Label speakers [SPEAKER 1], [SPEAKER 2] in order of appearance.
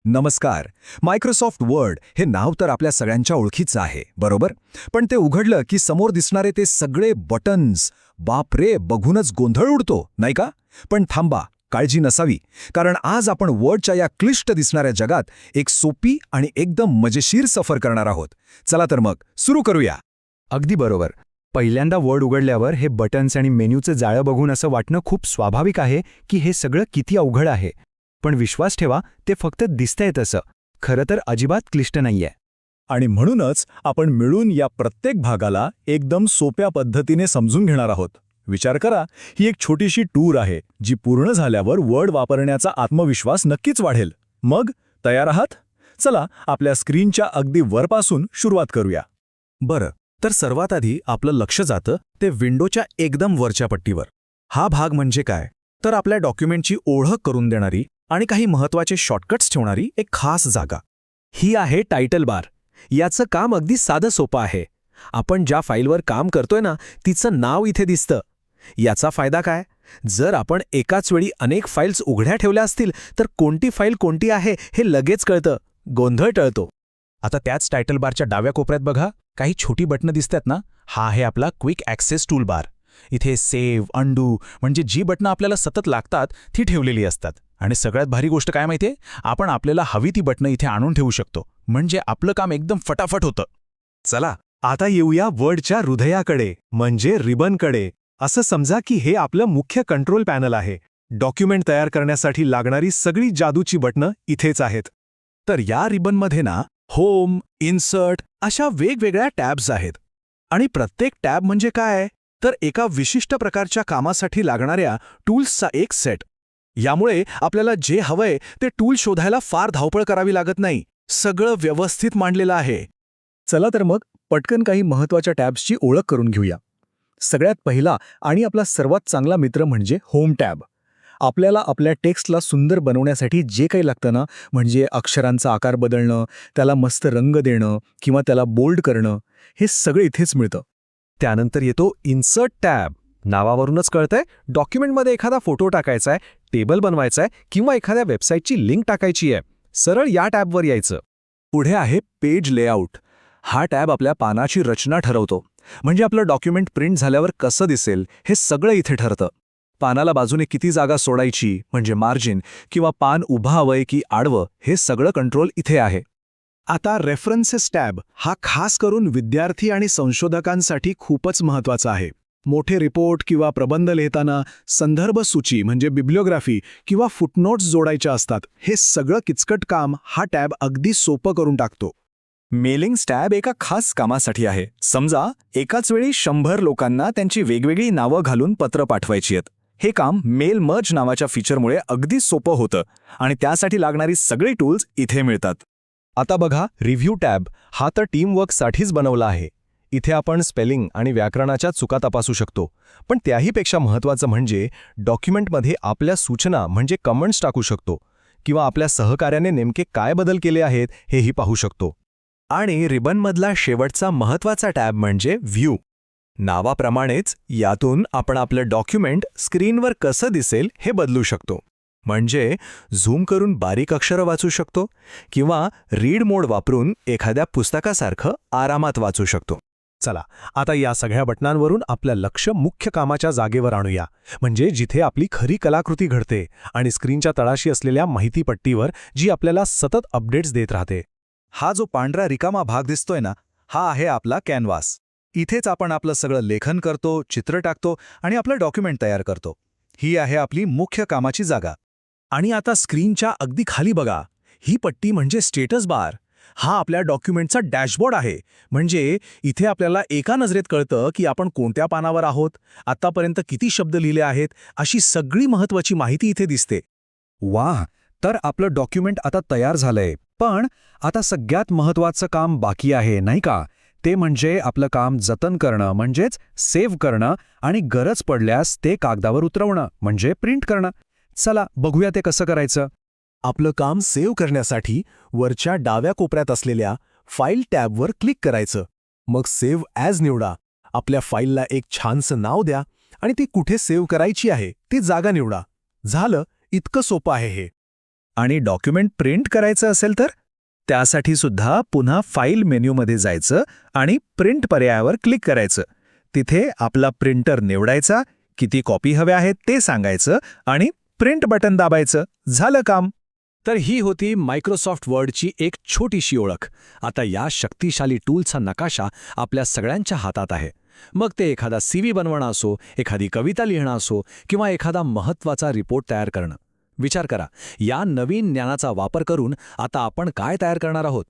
[SPEAKER 1] नमस्कार. Microsoft word हे नाव तर आपल्या सगळ्यांच्या ओळखीचं आहे, बरोबर? पण ते उघडलं की समोर दिसणारे ते सगळे बटन्स, बापरे, बघूनच गोंधळ उडतो, नाही का? पण थांबा, काळजी नसावी, कारण आज आपण वर्डच्या या क्लिष्ट दिसणाऱ्या जगात एक सोपी आणि एकदम मजेशीर सफर करणार आहोत. चला तर मग सुरू करूया.
[SPEAKER 2] अगदी बरोबर. पहिल्यांदा वर्ड उघडल्यावर हे बटन्स आणि मेन्यूचं जाळं बघून असं वाटणं खूप स्वाभाविक आहे की हे सगळं किती अवघड आहे. पण विश्वास ठेवा, ते फक्त दिसतंय तसं. खरं तर अजिबात क्लिष्ट नाहीये.
[SPEAKER 1] आणि म्हणूनच आपण मिळून या प्रत्येक भागाला एकदम सोप्या पद्धतीने समजून घेणार आहोत. विचार करा, ही एक छोटीशी टूर आहे जी पूर्ण झाल्यावर वर्ड वापरण्याचा आत्मविश्वास नक्कीच वाढेल. मग तयार आहात? चला आपल्या स्क्रीनच्या अगदी वरपासून सुरुवात करूया. बरं, तर सर्वात आधी आपलं लक्ष जातं ते विंडोच्या एकदम वरच्या पट्टीवर. हा भाग म्हणजे काय? तर आपल्या डॉक्युमेंटची ओळख करून देणारी आणि काही महत्त्वाचे शॉर्टकट्स ठेवणारी एक खास जागा.
[SPEAKER 3] ही आहे टायटल बार. याचं काम अगदी साधं सोपं आहे. आपण ज्या फाईलवर काम करतोय ना, तिचं नाव इथे दिसतं. याचा फायदा काय? जर आपण एकाच वेळी अनेक फाईल्स उघड्या ठेवल्या असतील तर कोणती फाईल कोणती आहे हे लगेच कळतं, गोंधळ टळतो.
[SPEAKER 4] आता त्याच टायटल बारच्या डाव्या कोपऱ्यात बघा, काही छोटी बटणं दिसतात ना. हा आहे आपला क्विक ॲक्सेस टूल बार. इथे सेव्ह, अंडू म्हणजे जी बटणं आपल्याला सतत लागतात ती ठेवलेली असतात. आणि सगळ्यात भारी गोष्ट काय माहितीये, आपण आपल्याला हवी ती बटणं इथे आणून ठेवू शकतो. म्हणजे आपलं काम एकदम फटाफट होतं.
[SPEAKER 1] चला आता येऊया वर्डच्या हृदयाकडे, म्हणजे रिबनकडे. असं समजा की हे आपलं मुख्य कंट्रोल पॅनल आहे. डॉक्युमेंट तयार करण्यासाठी लागणारी सगळी जादूची बटणं इथेच आहेत. तर या रिबनमध्ये ना होम, इन्सर्ट अशा वेगवेगळ्या टॅब्स आहेत. आणि प्रत्येक टॅब म्हणजे काय? तर एका विशिष्ट प्रकारच्या कामासाठी लागणाऱ्या टूल्सचा एक सेट. यामुळे आपल्याला जे हवंय ते टूल शोधायला फार धावपळ करावी लागत नाही. सगळं व्यवस्थित मांडलेलं आहे. चला तर मग पटकन काही महत्त्वाच्या टॅब्सची ओळख करून घेऊया. सगळ्यात पहिला आणि आपला सर्वात चांगला मित्र म्हणजे होम टॅब. आपल्याला आपल्या टेक्स्टला सुंदर बनवण्यासाठी जे काही लागतं ना, म्हणजे अक्षरांचा आकार बदलणं, त्याला मस्त रंग देणं किंवा त्याला बोल्ड करणं, हे सगळं इथेच मिळतं.
[SPEAKER 3] त्यानंतर येतो इन्सर्ट टॅब. नावावरूनच कळतंय, डॉक्युमेंटमध्ये एखादा फोटो टाकायचा आहे, टेबल बनवायचा आहे किंवा एखाद्या वेबसाईटची लिंक टाकायची आहे. सरळ या टॅबवर यायचं.
[SPEAKER 1] पुढे आहे पेज लेआउट. हा टॅब आपल्या पानाची रचना ठरवतो. म्हणजे आपलं डॉक्युमेंट प्रिंट झाल्यावर कसं दिसेल हे सगळं इथे ठरतं. पानाला बाजूने किती जागा सोडायची म्हणजे मार्जिन, किंवा पान उभं हवंय की आडवं, हे सगळं कंट्रोल इथे आहे. आता रेफरन्सेस टॅब हा खास करून विद्यार्थी आणि संशोधकांसाठी खूपच महत्त्वाचा आहे. मोठे रिपोर्ट किंवा प्रबंध लिहिताना संदर्भ सूची म्हणजे बिब्लिओग्राफी किंवा फुटनोट्स जोडायच्या असतात. हे सगळं किचकट काम हा टॅब अगदी सोपं करून टाकतो. मेलिंग्स टॅब एका खास कामासाठी आहे. समजा एकाच वेळी 100 लोकांना त्यांची वेगवेगळी नावं घालून पत्र पाठवायची आहेत. हे काम मेल मर्ज नावाच्या फीचरमुळे अगदी सोपं होतं आणि त्यासाठी लागणारी सगळी टूल्स इथे मिळतात.
[SPEAKER 3] आता बघा, रिव्ह्यू टॅब हा तर टीमवर्कसाठीच बनवला आहे. इथे आपण स्पेलिंग आणि व्याकरणाच्या चुका तपासू शकतो. पण त्याहीपेक्षा महत्त्वाचं म्हणजे डॉक्युमेंटमध्ये आपल्या सूचना म्हणजे कमेंट्स टाकू शकतो किंवा आपल्या सहकार्याने नेमके काय बदल केले आहेत हेही पाहू शकतो.
[SPEAKER 1] आणि रिबनमधला शेवटचा महत्त्वाचा टॅब म्हणजे व्ह्यू. नावाप्रमाणेच यातून आपण आपलं डॉक्युमेंट स्क्रीनवर कसं दिसेल हे बदलू शकतो. म्हणजे झूम करून बारीक अक्षरं वाचू शकतो किंवा रीड मोड वापरून एखाद्या पुस्तकासारखं आरामात वाचू शकतो.
[SPEAKER 3] चला आता या सगळ्या बटनांवरून आपलं लक्ष मुख्य कामाच्या जागेवर आणूया, म्हणजे जिथे आपली खरी कलाकृती घडते आणि स्क्रीनच्या तळाशी असलेल्या माहितीपट्टीवर जी आपल्याला सतत अपडेट्स देत राहते.
[SPEAKER 1] हा जो पांढरा रिकामा भाग दिसतोय ना, हा आहे आपला कॅनव्हास. इथेच आपण आपलं सगळं लेखन करतो, चित्र टाकतो आणि आपलं डॉक्युमेंट तयार करतो. ही आहे आपली मुख्य कामाची जागा. आणि आता स्क्रीनच्या अगदी खाली बघा, ही पट्टी म्हणजे स्टेटस बार. हा आपल्या डॉक्युमेंटचा डॅशबोर्ड आहे. म्हणजे इथे आपल्याला एका नजरेत कळतं की आपण कोणत्या पानावर आहोत, आतापर्यंत किती शब्द लिहिले आहेत, अशी सगळी महत्त्वाची माहिती इथे दिसते.
[SPEAKER 2] वाह, तर आपलं डॉक्युमेंट आता तयार झालंय. पण आता सगळ्यात महत्त्वाचं काम बाकी आहे, नाही का? ते म्हणजे आपलं काम जतन करणं, म्हणजेच सेव्ह करणं आणि गरज पडल्यास ते कागदावर उतरवणं म्हणजे प्रिंट करणं. चला बघूया ते कसं करायचं.
[SPEAKER 1] आपलं काम सेव्ह करण्यासाठी वरच्या डाव्या कोपऱ्यात असलेल्या फाईल टॅबवर क्लिक करायचं. मग सेव्ह ॲज निवडा. आपल्या फाईलला एक छानसं नाव द्या आणि ती कुठे सेव्ह करायची आहे ती जागा निवडा. झालं, इतकं सोपं आहे हे.
[SPEAKER 2] आणि डॉक्युमेंट प्रिंट करायचं असेल तर त्यासाठी सुद्धा पुन्हा फाईल मेन्यूमध्ये जायचं आणि प्रिंट पर्यायावर क्लिक करायचं. तिथे आपला प्रिंटर निवडायचा, किती कॉपी हव्या आहेत ते सांगायचं आणि प्रिंट बटन दाबायचं. झालं काम. तर ही होती मायक्रोसॉफ्ट वर्डची एक छोटीशी ओळख. आता या शक्तिशाली टूलचा नकाशा आपल्या सगळ्यांच्या हातात आहे. मग ते एखादा CV बनवणं असो, एखादी कविता लिहिणं असो किंवा एखादा महत्त्वाचा रिपोर्ट तयार करणं. विचार करा, या नवीन ज्ञानाचा वापर करून आता आपण काय तयार करणार आहोत.